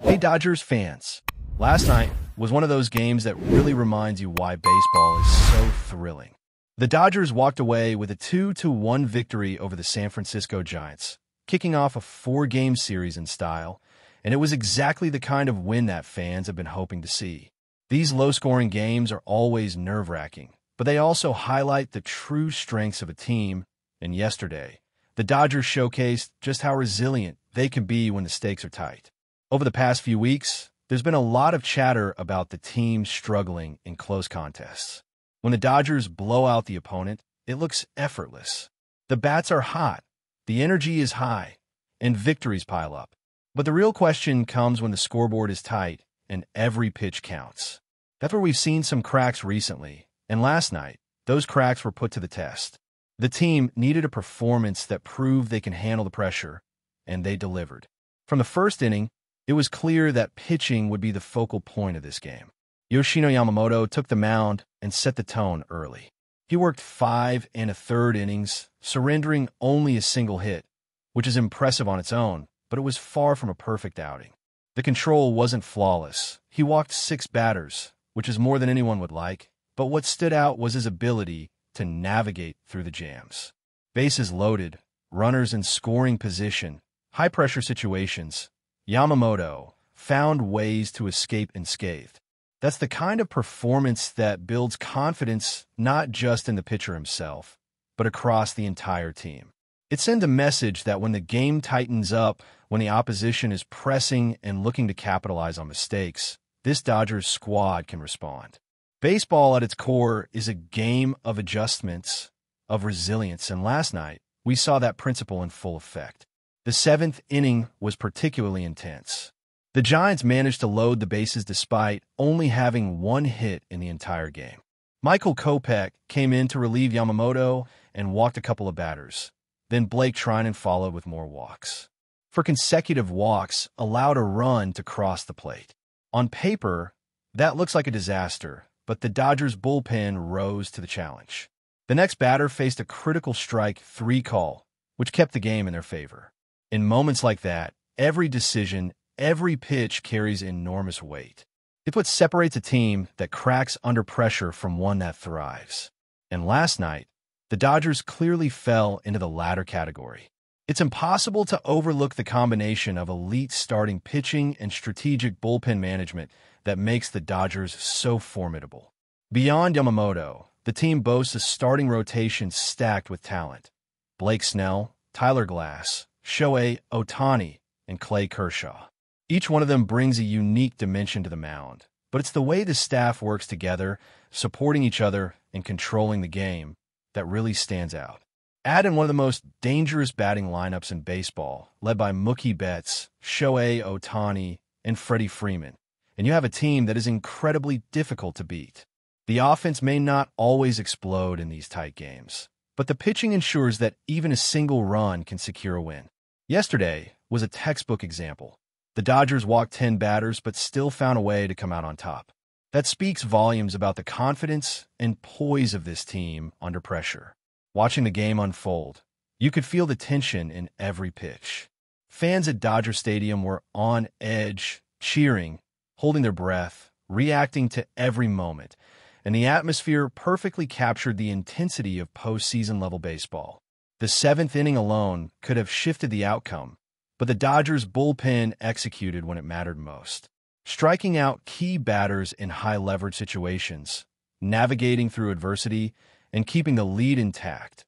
Hey Dodgers fans, last night was one of those games that really reminds you why baseball is so thrilling. The Dodgers walked away with a 2-1 victory over the San Francisco Giants, kicking off a 4-game series in style, and it was exactly the kind of win that fans have been hoping to see. These low-scoring games are always nerve-wracking, but they also highlight the true strengths of a team, and yesterday, the Dodgers showcased just how resilient they can be when the stakes are tight. Over the past few weeks, there's been a lot of chatter about the team struggling in close contests. When the Dodgers blow out the opponent, it looks effortless. The bats are hot, the energy is high, and victories pile up. But the real question comes when the scoreboard is tight and every pitch counts. That's where we've seen some cracks recently, and last night, those cracks were put to the test. The team needed a performance that proved they can handle the pressure, and they delivered. From the first inning, it was clear that pitching would be the focal point of this game. Yoshino Yamamoto took the mound and set the tone early. He worked 5 1/3 innings, surrendering only a single hit, which is impressive on its own, but it was far from a perfect outing. The control wasn't flawless. He walked 6 batters, which is more than anyone would like, but what stood out was his ability to navigate through the jams. Bases loaded, runners in scoring position, high-pressure situations. Yamamoto found ways to escape unscathed. That's the kind of performance that builds confidence not just in the pitcher himself, but across the entire team. It sends a message that when the game tightens up, when the opposition is pressing and looking to capitalize on mistakes, this Dodgers squad can respond. Baseball at its core is a game of adjustments, of resilience, and last night we saw that principle in full effect. The 7th inning was particularly intense. The Giants managed to load the bases despite only having 1 hit in the entire game. Michael Kopech came in to relieve Yamamoto and walked a couple of batters. Then Blake Treinen followed with more walks. For consecutive walks, allowed a run to cross the plate. On paper, that looks like a disaster, but the Dodgers bullpen rose to the challenge. The next batter faced a critical strike 3 call, which kept the game in their favor. In moments like that, every decision, every pitch carries enormous weight. It's what separates a team that cracks under pressure from one that thrives. And last night, the Dodgers clearly fell into the latter category. It's impossible to overlook the combination of elite starting pitching and strategic bullpen management that makes the Dodgers so formidable. Beyond Yamamoto, the team boasts a starting rotation stacked with talent. Blake Snell, Tyler Glass, Shohei Ohtani, and Clay Kershaw. Each one of them brings a unique dimension to the mound, but it's the way the staff works together, supporting each other and controlling the game, that really stands out. Add in one of the most dangerous batting lineups in baseball, led by Mookie Betts, Shohei Ohtani, and Freddie Freeman, and you have a team that is incredibly difficult to beat. The offense may not always explode in these tight games, but the pitching ensures that even a single run can secure a win. Yesterday was a textbook example. The Dodgers walked 10 batters but still found a way to come out on top. That speaks volumes about the confidence and poise of this team under pressure. Watching the game unfold, you could feel the tension in every pitch. Fans at Dodger Stadium were on edge, cheering, holding their breath, reacting to every moment, and the atmosphere perfectly captured the intensity of postseason-level baseball. The 7th inning alone could have shifted the outcome, but the Dodgers' bullpen executed when it mattered most, striking out key batters in high-leverage situations, navigating through adversity, and keeping the lead intact.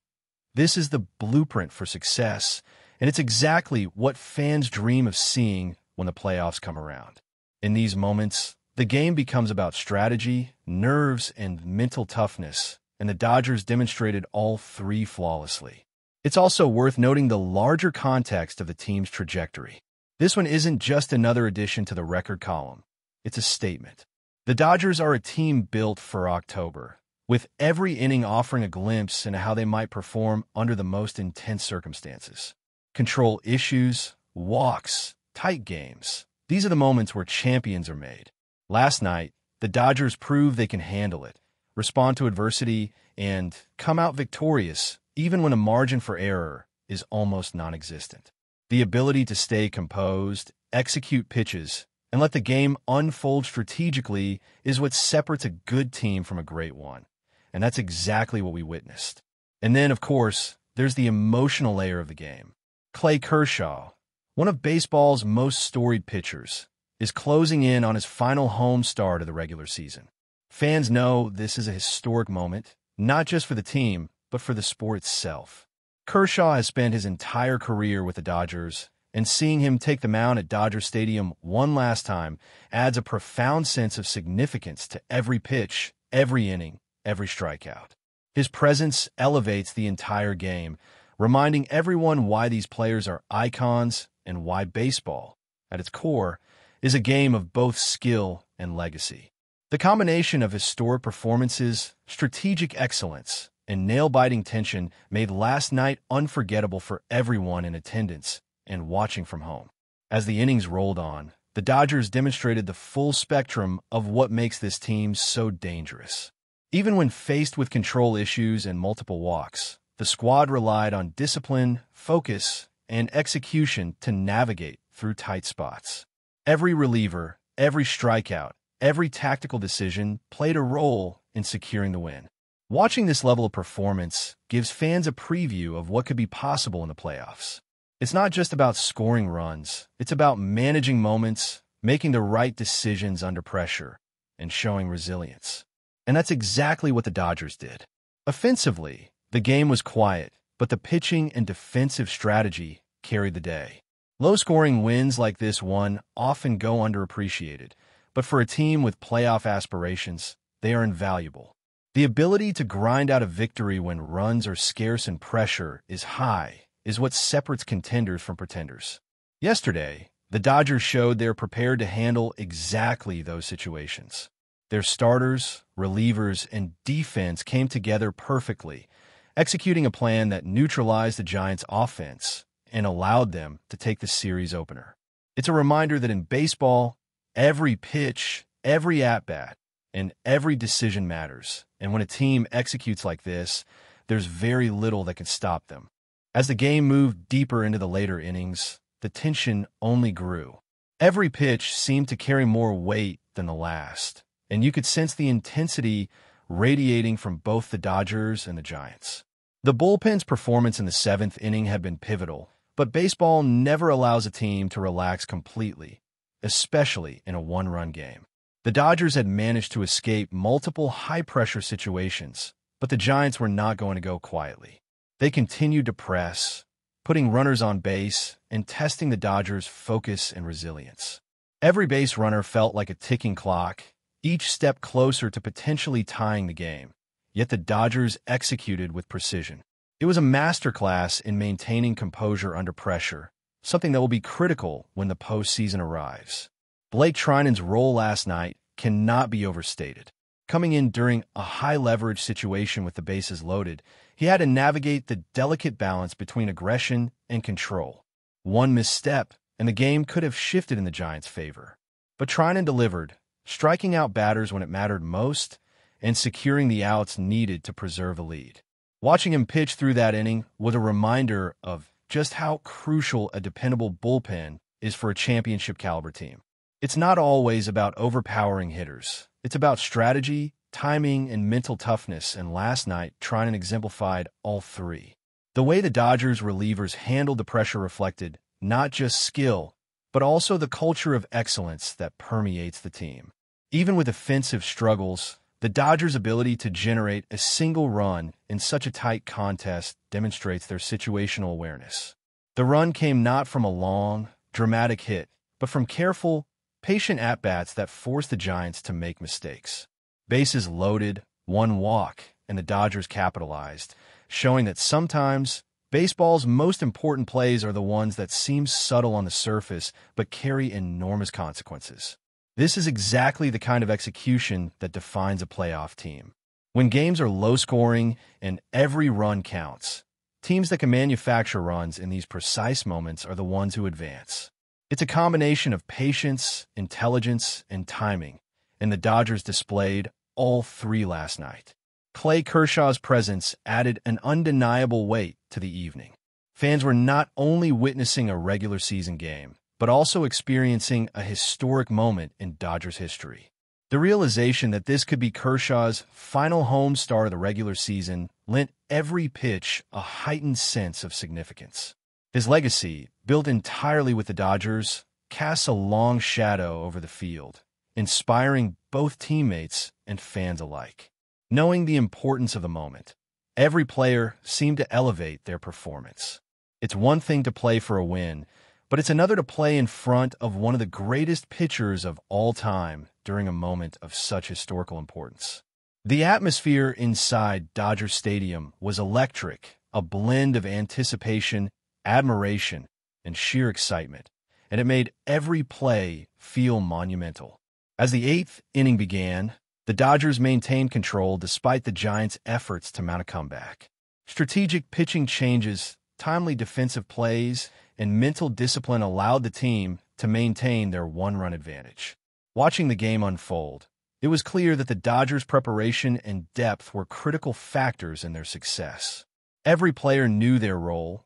This is the blueprint for success, and it's exactly what fans dream of seeing when the playoffs come around. In these moments, the game becomes about strategy, nerves, and mental toughness, and the Dodgers demonstrated all 3 flawlessly. It's also worth noting the larger context of the team's trajectory. This one isn't just another addition to the record column. It's a statement. The Dodgers are a team built for October, with every inning offering a glimpse into how they might perform under the most intense circumstances. Control issues, walks, tight games. These are the moments where champions are made. Last night, the Dodgers proved they can handle it, respond to adversity, and come out victorious even when a margin for error is almost non-existent. The ability to stay composed, execute pitches, and let the game unfold strategically is what separates a good team from a great one. And that's exactly what we witnessed. And then, of course, there's the emotional layer of the game. Clay Kershaw, one of baseball's most storied pitchers, is closing in on his final home start of the regular season. Fans know this is a historic moment, not just for the team, but for the sport itself. Kershaw has spent his entire career with the Dodgers, and seeing him take the mound at Dodger Stadium one last time adds a profound sense of significance to every pitch, every inning, every strikeout. His presence elevates the entire game, reminding everyone why these players are icons and why baseball, at its core, is a game of both skill and legacy. The combination of historic performances, strategic excellence, and nail-biting tension made last night unforgettable for everyone in attendance and watching from home. As the innings rolled on, the Dodgers demonstrated the full spectrum of what makes this team so dangerous. Even when faced with control issues and multiple walks, the squad relied on discipline, focus, and execution to navigate through tight spots. Every reliever, every strikeout, every tactical decision played a role in securing the win. Watching this level of performance gives fans a preview of what could be possible in the playoffs. It's not just about scoring runs, it's about managing moments, making the right decisions under pressure, and showing resilience. And that's exactly what the Dodgers did. Offensively, the game was quiet, but the pitching and defensive strategy carried the day. Low-scoring wins like this one often go underappreciated, but for a team with playoff aspirations, they are invaluable. The ability to grind out a victory when runs are scarce and pressure is high is what separates contenders from pretenders. Yesterday, the Dodgers showed they're prepared to handle exactly those situations. Their starters, relievers, and defense came together perfectly, executing a plan that neutralized the Giants' offense and allowed them to take the series opener. It's a reminder that in baseball, every pitch, every at-bat, and every decision matters, and when a team executes like this, there's very little that can stop them. As the game moved deeper into the later innings, the tension only grew. Every pitch seemed to carry more weight than the last, and you could sense the intensity radiating from both the Dodgers and the Giants. The bullpen's performance in the seventh inning had been pivotal, but baseball never allows a team to relax completely, especially in a one-run game. The Dodgers had managed to escape multiple high-pressure situations, but the Giants were not going to go quietly. They continued to press, putting runners on base and testing the Dodgers' focus and resilience. Every base runner felt like a ticking clock, each step closer to potentially tying the game, yet the Dodgers executed with precision. It was a masterclass in maintaining composure under pressure, something that will be critical when the postseason arrives. Blake Treinen's role last night cannot be overstated. Coming in during a high-leverage situation with the bases loaded, he had to navigate the delicate balance between aggression and control. One misstep, and the game could have shifted in the Giants' favor. But Treinen delivered, striking out batters when it mattered most and securing the outs needed to preserve a lead. Watching him pitch through that inning was a reminder of just how crucial a dependable bullpen is for a championship-caliber team. It's not always about overpowering hitters. It's about strategy, timing, and mental toughness, and last night, Treinen exemplified all three. The way the Dodgers relievers handled the pressure reflected not just skill, but also the culture of excellence that permeates the team. Even with offensive struggles, the Dodgers' ability to generate a single run in such a tight contest demonstrates their situational awareness. The run came not from a long, dramatic hit, but from careful, patient at-bats that forced the Giants to make mistakes. Bases loaded, one walk, and the Dodgers capitalized, showing that sometimes baseball's most important plays are the ones that seem subtle on the surface but carry enormous consequences. This is exactly the kind of execution that defines a playoff team. When games are low-scoring and every run counts, teams that can manufacture runs in these precise moments are the ones who advance. It's a combination of patience, intelligence, and timing, and the Dodgers displayed all three last night. Clay Kershaw's presence added an undeniable weight to the evening. Fans were not only witnessing a regular season game, but also experiencing a historic moment in Dodgers history. The realization that this could be Kershaw's final home start of the regular season lent every pitch a heightened sense of significance. His legacy, built entirely with the Dodgers, casts a long shadow over the field, inspiring both teammates and fans alike. Knowing the importance of the moment, every player seemed to elevate their performance. It's one thing to play for a win, but it's another to play in front of one of the greatest pitchers of all time during a moment of such historical importance. The atmosphere inside Dodger Stadium was electric, a blend of anticipation, admiration, and sheer excitement, and it made every play feel monumental. As the eighth inning began, the Dodgers maintained control despite the Giants' efforts to mount a comeback. Strategic pitching changes, timely defensive plays, and mental discipline allowed the team to maintain their one-run advantage. Watching the game unfold, it was clear that the Dodgers' preparation and depth were critical factors in their success. Every player knew their role,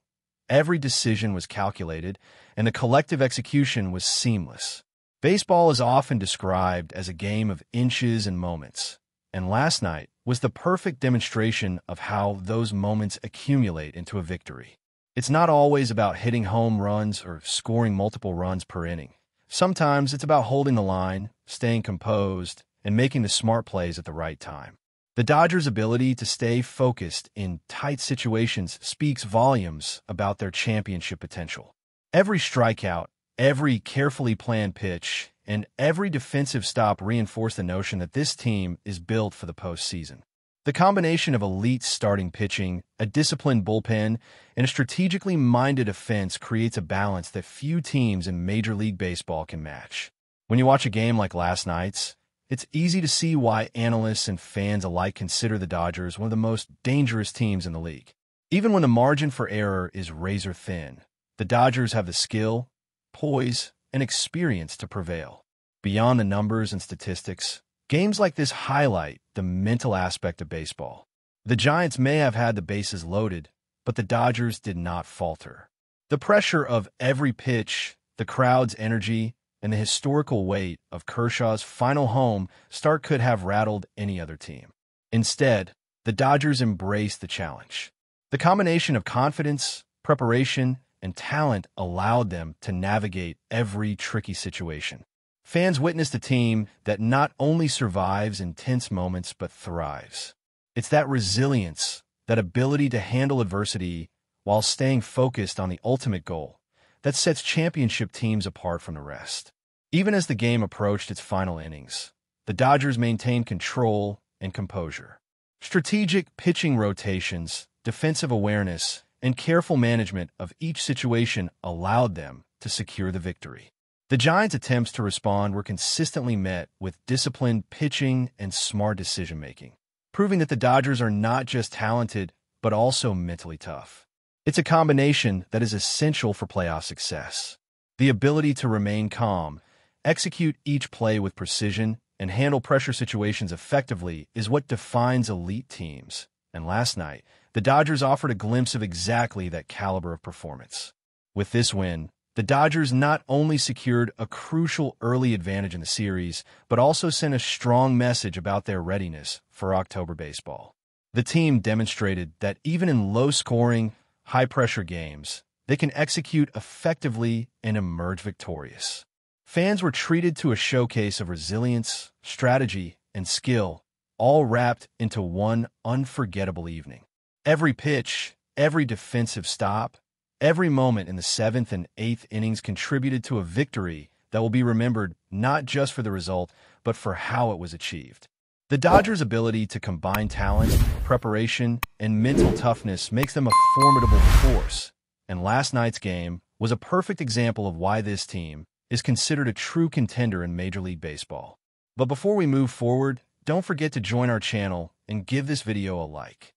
every decision was calculated, and the collective execution was seamless. Baseball is often described as a game of inches and moments, and last night was the perfect demonstration of how those moments accumulate into a victory. It's not always about hitting home runs or scoring multiple runs per inning. Sometimes it's about holding the line, staying composed, and making the smart plays at the right time. The Dodgers' ability to stay focused in tight situations speaks volumes about their championship potential. Every strikeout, every carefully planned pitch, and every defensive stop reinforce the notion that this team is built for the postseason. The combination of elite starting pitching, a disciplined bullpen, and a strategically minded offense creates a balance that few teams in Major League Baseball can match. When you watch a game like last night's, it's easy to see why analysts and fans alike consider the Dodgers one of the most dangerous teams in the league. Even when the margin for error is razor thin, the Dodgers have the skill, poise, and experience to prevail. Beyond the numbers and statistics, games like this highlight the mental aspect of baseball. The Giants may have had the bases loaded, but the Dodgers did not falter. The pressure of every pitch, the crowd's energy, and the historical weight of Kershaw's final home start could have rattled any other team. Instead, the Dodgers embraced the challenge. The combination of confidence, preparation, and talent allowed them to navigate every tricky situation. Fans witnessed a team that not only survives intense moments but thrives. It's that resilience, that ability to handle adversity while staying focused on the ultimate goal, that sets championship teams apart from the rest. Even as the game approached its final innings, the Dodgers maintained control and composure. Strategic pitching rotations, defensive awareness, and careful management of each situation allowed them to secure the victory. The Giants' attempts to respond were consistently met with disciplined pitching and smart decision-making, proving that the Dodgers are not just talented, but also mentally tough. It's a combination that is essential for playoff success. The ability to remain calm, execute each play with precision, and handle pressure situations effectively is what defines elite teams. And last night, the Dodgers offered a glimpse of exactly that caliber of performance. With this win, the Dodgers not only secured a crucial early advantage in the series, but also sent a strong message about their readiness for October baseball. The team demonstrated that even in low-scoring, high-pressure games, they can execute effectively and emerge victorious. Fans were treated to a showcase of resilience, strategy, and skill, all wrapped into one unforgettable evening. Every pitch, every defensive stop, every moment in the 7th and 8th innings contributed to a victory that will be remembered not just for the result, but for how it was achieved. The Dodgers' ability to combine talent, preparation, and mental toughness makes them a formidable force, and last night's game was a perfect example of why this team is considered a true contender in Major League Baseball. But before we move forward, don't forget to join our channel and give this video a like.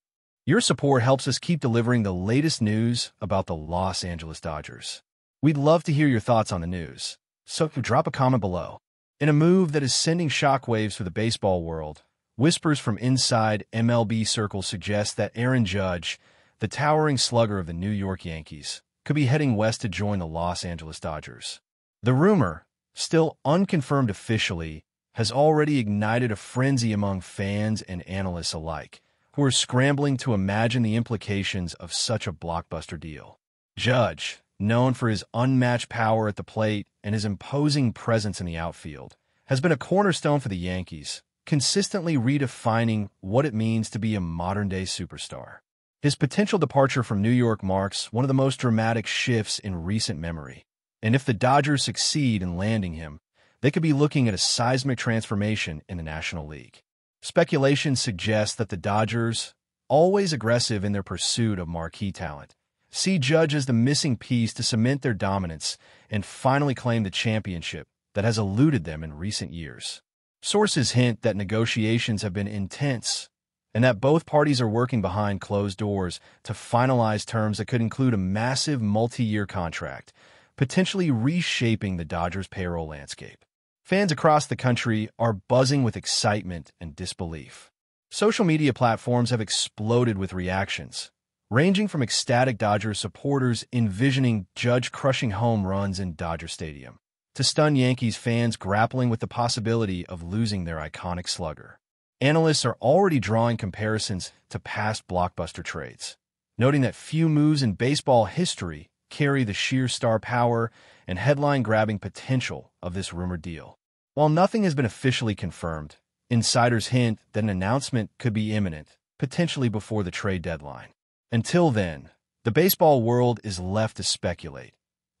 Your support helps us keep delivering the latest news about the Los Angeles Dodgers. We'd love to hear your thoughts on the news, so drop a comment below. In a move that is sending shockwaves through the baseball world, whispers from inside MLB circles suggest that Aaron Judge, the towering slugger of the New York Yankees, could be heading west to join the Los Angeles Dodgers. The rumor, still unconfirmed officially, has already ignited a frenzy among fans and analysts alike, who are scrambling to imagine the implications of such a blockbuster deal. Judge, known for his unmatched power at the plate and his imposing presence in the outfield, has been a cornerstone for the Yankees, consistently redefining what it means to be a modern-day superstar. His potential departure from New York marks one of the most dramatic shifts in recent memory, and if the Dodgers succeed in landing him, they could be looking at a seismic transformation in the National League. Speculation suggests that the Dodgers, always aggressive in their pursuit of marquee talent, see Judge as the missing piece to cement their dominance and finally claim the championship that has eluded them in recent years. Sources hint that negotiations have been intense and that both parties are working behind closed doors to finalize terms that could include a massive multi-year contract, potentially reshaping the Dodgers' payroll landscape. Fans across the country are buzzing with excitement and disbelief. Social media platforms have exploded with reactions, ranging from ecstatic Dodgers supporters envisioning Judge crushing home runs in Dodger Stadium, to stunned Yankees fans grappling with the possibility of losing their iconic slugger. Analysts are already drawing comparisons to past blockbuster trades, noting that few moves in baseball history carry the sheer star power and headline-grabbing potential of this rumored deal. While nothing has been officially confirmed, insiders hint that an announcement could be imminent, potentially before the trade deadline. Until then, the baseball world is left to speculate.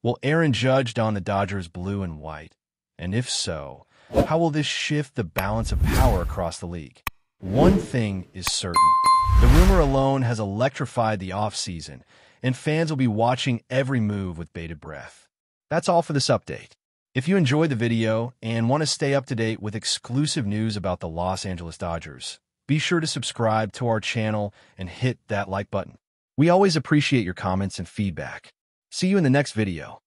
Will Aaron Judge don the Dodgers blue and white? And if so, how will this shift the balance of power across the league? One thing is certain. The rumor alone has electrified the offseason, and fans will be watching every move with bated breath. That's all for this update. If you enjoyed the video and want to stay up to date with exclusive news about the Los Angeles Dodgers, be sure to subscribe to our channel and hit that like button. We always appreciate your comments and feedback. See you in the next video.